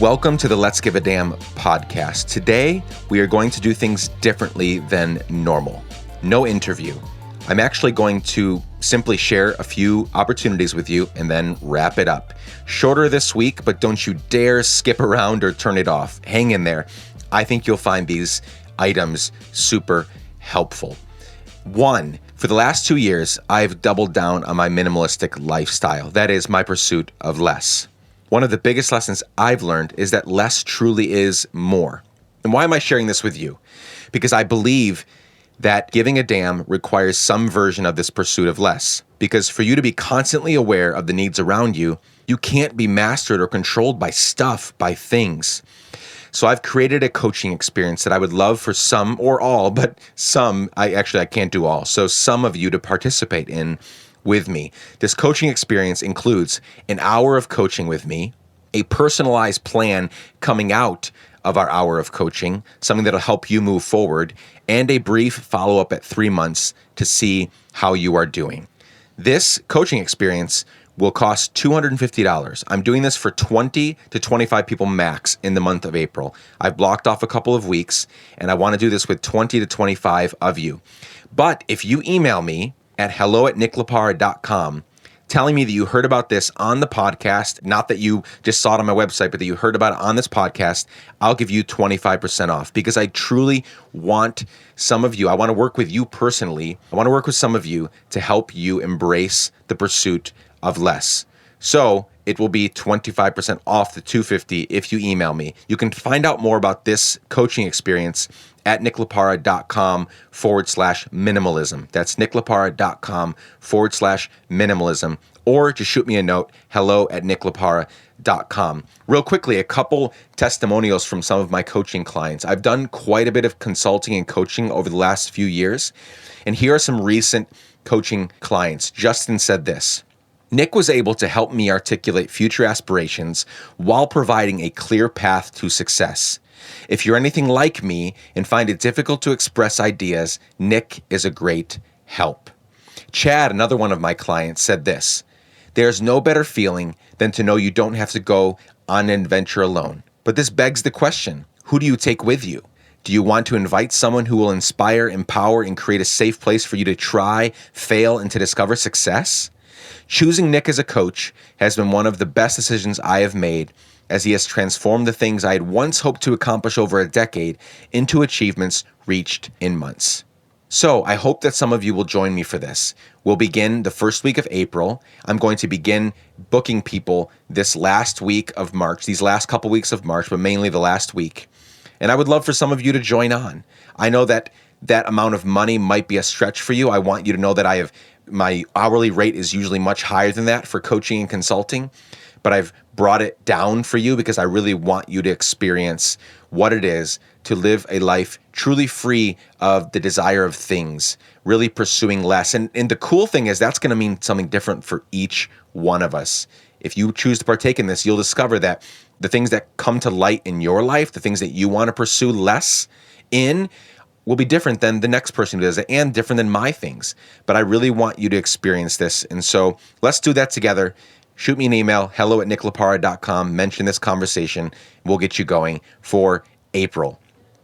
Welcome to the Let's Give a Damn podcast. Today, we are going to do things differently than normal. No interview. I'm actually going to simply share a few opportunities with you and then wrap it up. Shorter this week, but don't you dare skip around or turn it off. Hang in there. I think you'll find these items super helpful. One, for the last 2 years, I've doubled down on my minimalistic lifestyle. That is my pursuit of less. One of the biggest lessons I've learned is that less truly is more. And why am I sharing this with you? Because I believe that giving a damn requires some version of this pursuit of less. Because for you to be constantly aware of the needs around you, you can't be mastered or controlled by stuff, by things. So I've created a coaching experience that I would love for some or all, but some, I can't do all. So some of you to participate in with me. This coaching experience includes an hour of coaching with me, a personalized plan coming out of our hour of coaching, something that'll help you move forward, and a brief follow-up at 3 months to see how you are doing. This coaching experience will cost $250. I'm doing this for 20 to 25 people max in the month of April. I've blocked off a couple of weeks, and I want to do this with 20 to 25 of you. But if you email me at hello@nicklaparra.com, telling me that you heard about this on the podcast, not that you just saw it on my website, but that you heard about it on this podcast, I'll give you 25% off because I truly want some of you, I want to work with you personally. I want to work with some of you to help you embrace the pursuit of less. So it will be 25% off the $250 if you email me. You can find out more about this coaching experience at nicklaparra.com/minimalism. That's nicklaparra.com/minimalism. Or just shoot me a note, hello@nicklaparra.com. Real quickly, a couple testimonials from some of my coaching clients. I've done quite a bit of consulting and coaching over the last few years. And here are some recent coaching clients. Justin said this: Nick was able to help me articulate future aspirations while providing a clear path to success. If you're anything like me and find it difficult to express ideas, Nick is a great help. Chad, another one of my clients, said this: There's no better feeling than to know you don't have to go on an adventure alone. But this begs the question, who do you take with you? Do you want to invite someone who will inspire, empower, and create a safe place for you to try, fail, and to discover success? Choosing Nick as a coach has been one of the best decisions I have made, as he has transformed the things I had once hoped to accomplish over a decade into achievements reached in months. So I hope that some of you will join me for this. We'll begin the first week of April. I'm going to begin booking people this last week of March, these last couple weeks of March, but mainly the last week. And I would love for some of you to join on. I know that that amount of money might be a stretch for you. I want you to know that my hourly rate is usually much higher than that for coaching and consulting, but I've brought it down for you because I really want you to experience what it is to live a life truly free of the desire of things, really pursuing less. And the cool thing is that's going to mean something different for each one of us. If you choose to partake in this, you'll discover that the things that come to light in your life, the things that you want to pursue less in, will be different than the next person who does it and different than my things. But I really want you to experience this. And so let's do that together. Shoot me an email, hello@nicklaparra.com, mention this conversation. We'll get you going for April.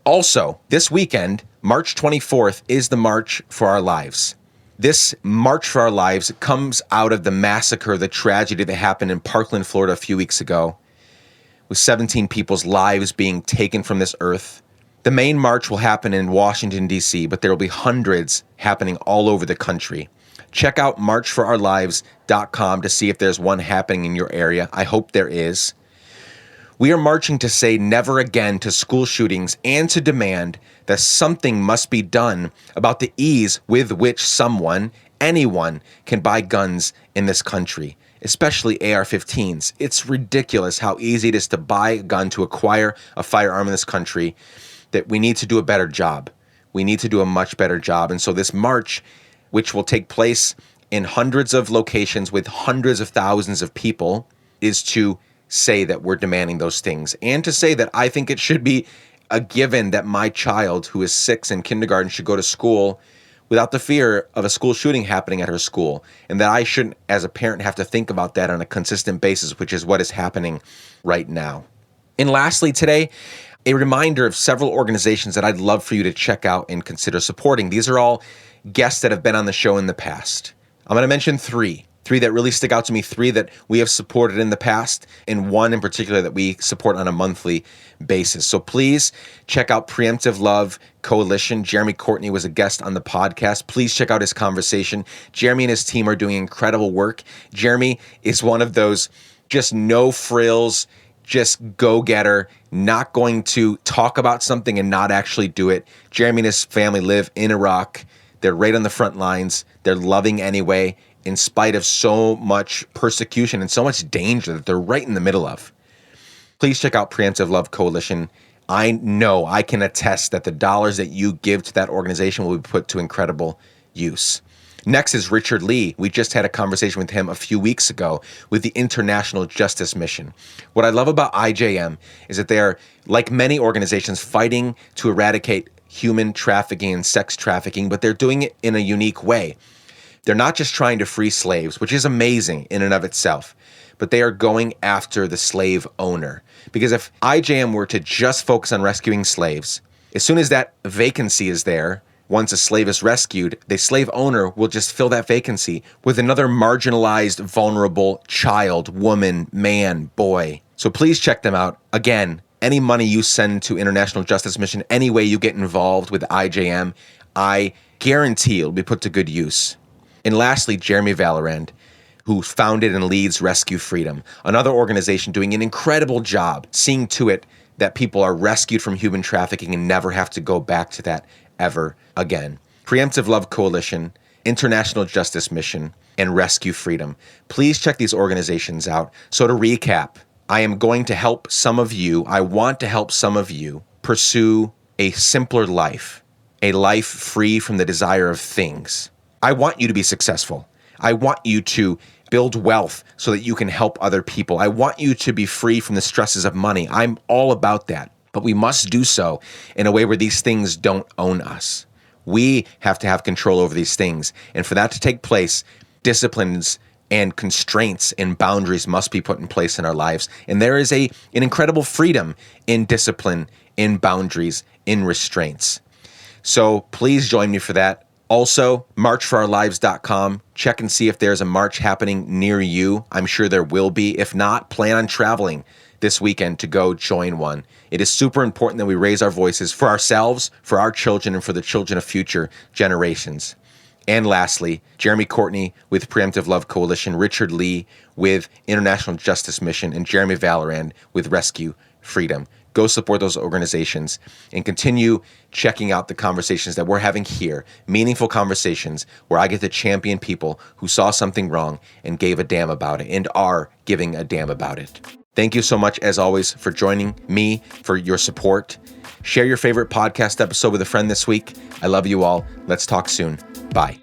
Also, this weekend, March 24th, is the March for Our Lives. This March for Our Lives comes out of the massacre, the tragedy that happened in Parkland, Florida a few weeks ago, with 17 people's lives being taken from this earth. The main march will happen in Washington, D.C., but there will be hundreds happening all over the country. Check out marchforourlives.com to see if there's one happening in your area. I hope there is. We are marching to say never again to school shootings and to demand that something must be done about the ease with which anyone can buy guns in this country, especially AR-15s. It's ridiculous how easy it is to buy a gun, to acquire a firearm in this country, that we need to do a better job. We need to do a much better job. And so this march, which will take place in hundreds of locations with hundreds of thousands of people, is to say that we're demanding those things, and to say that I think it should be a given that my child, who is 6 in kindergarten, should go to school without the fear of a school shooting happening at her school, and that I shouldn't, as a parent, have to think about that on a consistent basis, which is what is happening right now. And lastly, today, a reminder of several organizations that I'd love for you to check out and consider supporting. These are all guests that have been on the show in the past. I'm going to mention three that really stick out to me, three that we have supported in the past, and one in particular that we support on a monthly basis. So please check out Preemptive Love Coalition. Jeremy Courtney was a guest on the podcast. Please check out his conversation. Jeremy and his team are doing incredible work. Jeremy is one of those just no frills, just go-getter, not going to talk about something and not actually do it. Jeremy and his family live in Iraq. They're right on the front lines. They're loving anyway, in spite of so much persecution and so much danger that they're right in the middle of. Please check out Preemptive Love Coalition. I know, I can attest that the dollars that you give to that organization will be put to incredible use. Next is Richard Lee. We just had a conversation with him a few weeks ago with the International Justice Mission. What I love about IJM is that they are, like many organizations, fighting to eradicate human trafficking and sex trafficking, but they're doing it in a unique way. They're not just trying to free slaves, which is amazing in and of itself, but they are going after the slave owner. Because if IJM were to just focus on rescuing slaves, as soon as that vacancy is there, once a slave is rescued, the slave owner will just fill that vacancy with another marginalized, vulnerable child, woman, man, boy. So please check them out. Again, any money you send to International Justice Mission, any way you get involved with IJM, I guarantee it'll be put to good use. And lastly, Jeremy Valorand, who founded and leads Rescue Freedom, another organization doing an incredible job seeing to it that people are rescued from human trafficking and never have to go back to that ever again. Preemptive Love Coalition, International Justice Mission, and Rescue Freedom. Please check these organizations out. So to recap, I am going to help some of you, I want to help some of you pursue a simpler life, a life free from the desire of things. I want you to be successful. I want you to build wealth so that you can help other people. I want you to be free from the stresses of money. I'm all about that. But we must do so in a way where these things don't own us. We have to have control over these things. And for that to take place, disciplines and constraints and boundaries must be put in place in our lives. And there is an incredible freedom in discipline, in boundaries, in restraints. So please join me for that. Also, marchforourlives.com. Check and see if there's a march happening near you. I'm sure there will be. If not, plan on traveling this weekend to go join one. It is super important that we raise our voices for ourselves, for our children, and for the children of future generations. And lastly, Jeremy Courtney with Preemptive Love Coalition, Richard Lee with International Justice Mission, and Jeremy Valorand with Rescue Freedom. Go support those organizations and continue checking out the conversations that we're having here, meaningful conversations where I get to champion people who saw something wrong and gave a damn about it and are giving a damn about it. Thank you so much, as always, for joining me, for your support. Share your favorite podcast episode with a friend this week. I love you all. Let's talk soon. Bye.